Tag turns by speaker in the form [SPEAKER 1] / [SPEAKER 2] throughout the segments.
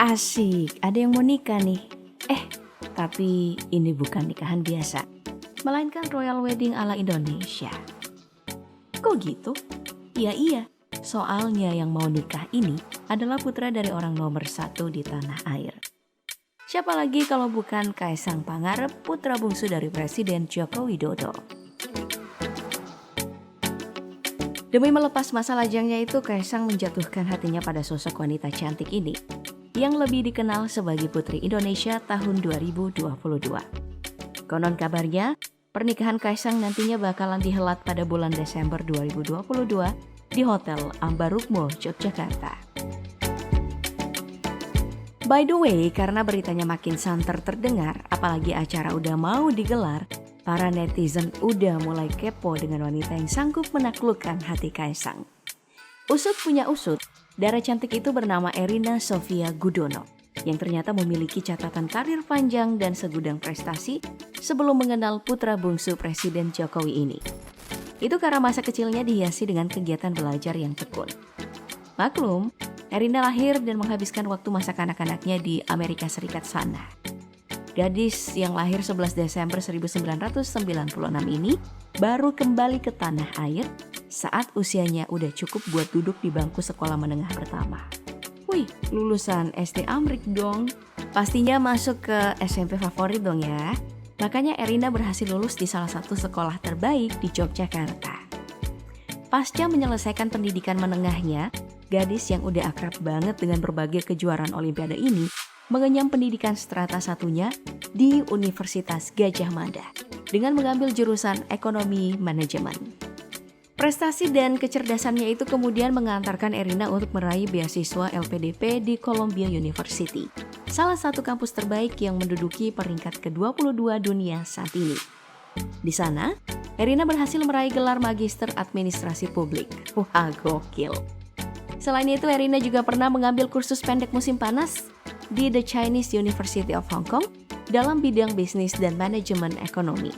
[SPEAKER 1] Asik, ada yang mau nikah nih. Tapi ini bukan nikahan biasa, melainkan royal wedding ala Indonesia. Kok gitu? Iya, soalnya yang mau nikah ini adalah putra dari orang nomor 1 di tanah air. Siapa lagi kalau bukan Kaisang Pangarep, putra bungsu dari Presiden Joko Widodo. Demi melepas masa lajangnya itu, Kaisang menjatuhkan hatinya pada sosok wanita cantik ini, yang lebih dikenal sebagai Putri Indonesia tahun 2022. Konon kabarnya, pernikahan Kaisang nantinya bakalan dihelat pada bulan Desember 2022 di Hotel Ambarukmo, Yogyakarta. By the way, karena beritanya makin santer terdengar, apalagi acara udah mau digelar, para netizen udah mulai kepo dengan wanita yang sanggup menaklukkan hati Kaisang. Usut punya usut, dara cantik itu bernama Erina Sofia Gudono, yang ternyata memiliki catatan karir panjang dan segudang prestasi sebelum mengenal putra bungsu Presiden Jokowi ini. Itu karena masa kecilnya dihiasi dengan kegiatan belajar yang tekun. Maklum, Erina lahir dan menghabiskan waktu masa kanak-kanaknya di Amerika Serikat sana. Gadis yang lahir 11 Desember 1996 ini baru kembali ke tanah air saat usianya udah cukup buat duduk di bangku sekolah menengah pertama. Wih, lulusan SD Amrik dong. Pastinya masuk ke SMP favorit dong ya. Makanya Erina berhasil lulus di salah satu sekolah terbaik di Yogyakarta. Pasca menyelesaikan pendidikan menengahnya, gadis yang udah akrab banget dengan berbagai kejuaraan olimpiade ini mengenyam pendidikan strata satunya di Universitas Gadjah Mada dengan mengambil jurusan ekonomi manajemen. Prestasi dan kecerdasannya itu kemudian mengantarkan Erina untuk meraih beasiswa LPDP di Columbia University, salah satu kampus terbaik yang menduduki peringkat ke-22 dunia saat ini. Di sana, Erina berhasil meraih gelar Magister Administrasi Publik. Wah, gokil. Selain itu, Erina juga pernah mengambil kursus pendek musim panas di The Chinese University of Hong Kong dalam bidang bisnis dan manajemen ekonomi.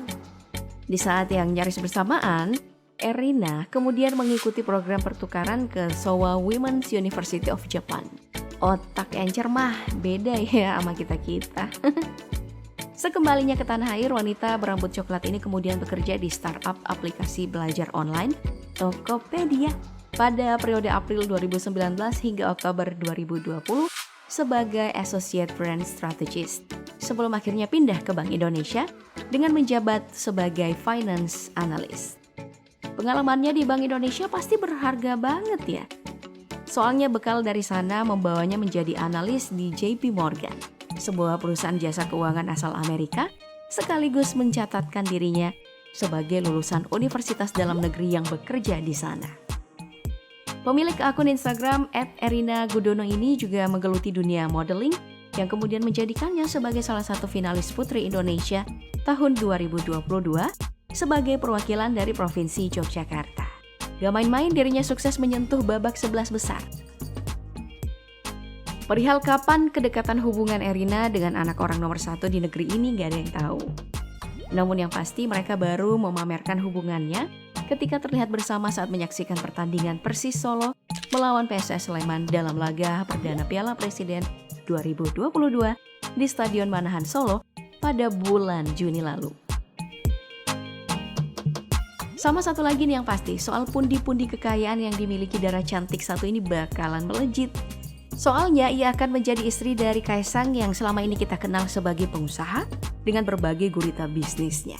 [SPEAKER 1] Di saat yang nyaris bersamaan, Erina kemudian mengikuti program pertukaran ke Showa Women's University of Japan. Otak encer mah beda ya sama kita-kita. Sekembalinya ke tanah air, wanita berambut coklat ini kemudian bekerja di startup aplikasi belajar online Tokopedia pada periode April 2019 hingga Oktober 2020 sebagai Associate Brand Strategist, sebelum akhirnya pindah ke Bank Indonesia dengan menjabat sebagai Finance Analyst. Pengalamannya di Bank Indonesia pasti berharga banget ya. Soalnya bekal dari sana membawanya menjadi analis di JP Morgan, sebuah perusahaan jasa keuangan asal Amerika, sekaligus mencatatkan dirinya sebagai lulusan universitas dalam negeri yang bekerja di sana. Pemilik akun Instagram @erina_gudono ini juga menggeluti dunia modeling yang kemudian menjadikannya sebagai salah satu finalis Putri Indonesia tahun 2022 sebagai perwakilan dari Provinsi Yogyakarta. Gak main-main dirinya sukses menyentuh babak 11 besar. Perihal kapan kedekatan hubungan Erina dengan anak orang nomor 1 di negeri ini gak ada yang tahu. Namun yang pasti mereka baru memamerkan hubungannya ketika terlihat bersama saat menyaksikan pertandingan Persis Solo melawan PSS Sleman dalam laga perdana Piala Presiden 2022 di Stadion Manahan Solo pada bulan Juni lalu. Sama satu lagi nih yang pasti, soal pundi-pundi kekayaan yang dimiliki dara cantik satu ini bakalan melejit. Soalnya ia akan menjadi istri dari Kaisang yang selama ini kita kenal sebagai pengusaha dengan berbagai gurita bisnisnya.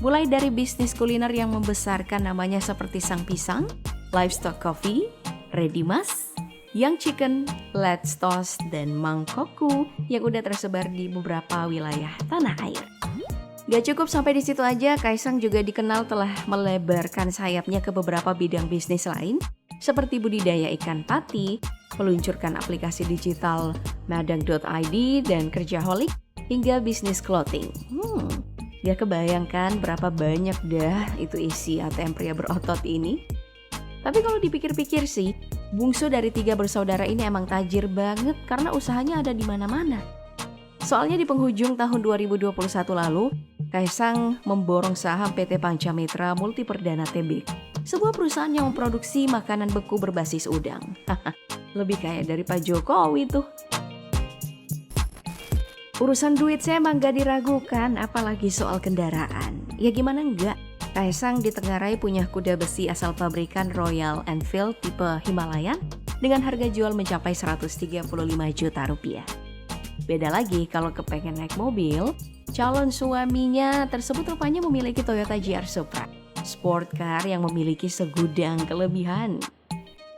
[SPEAKER 1] Mulai dari bisnis kuliner yang membesarkan namanya seperti Sang Pisang, Livestock Coffee, Ready Mas, Young Chicken, Let's Toast, dan Mang Koku yang udah tersebar di beberapa wilayah tanah air. Gak cukup sampai di situ aja, Kaisang juga dikenal telah melebarkan sayapnya ke beberapa bidang bisnis lain, seperti budidaya ikan pati, meluncurkan aplikasi digital madang.id dan Kerjaholic, hingga bisnis clothing. Gak kebayangkan berapa banyak dah itu isi ATM pria berotot ini. Tapi kalau dipikir-pikir sih, bungsu dari 3 bersaudara ini emang tajir banget karena usahanya ada di mana-mana. Soalnya di penghujung tahun 2021 lalu, Kaisang memborong saham PT Pancamitra Multiperdana Tbk, sebuah perusahaan yang memproduksi makanan beku berbasis udang. Lebih kaya dari Pak Jokowi tuh. Urusan duit saya emang gak diragukan, apalagi soal kendaraan. Ya gimana enggak? Kaisang ditengarai punya kuda besi asal pabrikan Royal Enfield tipe Himalayan dengan harga jual mencapai 135 juta rupiah. Beda lagi kalau kepengen naik mobil, calon suaminya tersebut rupanya memiliki Toyota GR Supra, sport car yang memiliki segudang kelebihan.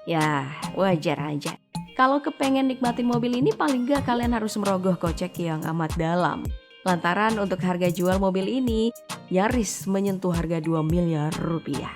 [SPEAKER 1] Ya, wajar aja. Kalau kepengen nikmatin mobil ini paling gak kalian harus merogoh kocek yang amat dalam. Lantaran untuk harga jual mobil ini nyaris menyentuh harga 2 miliar rupiah.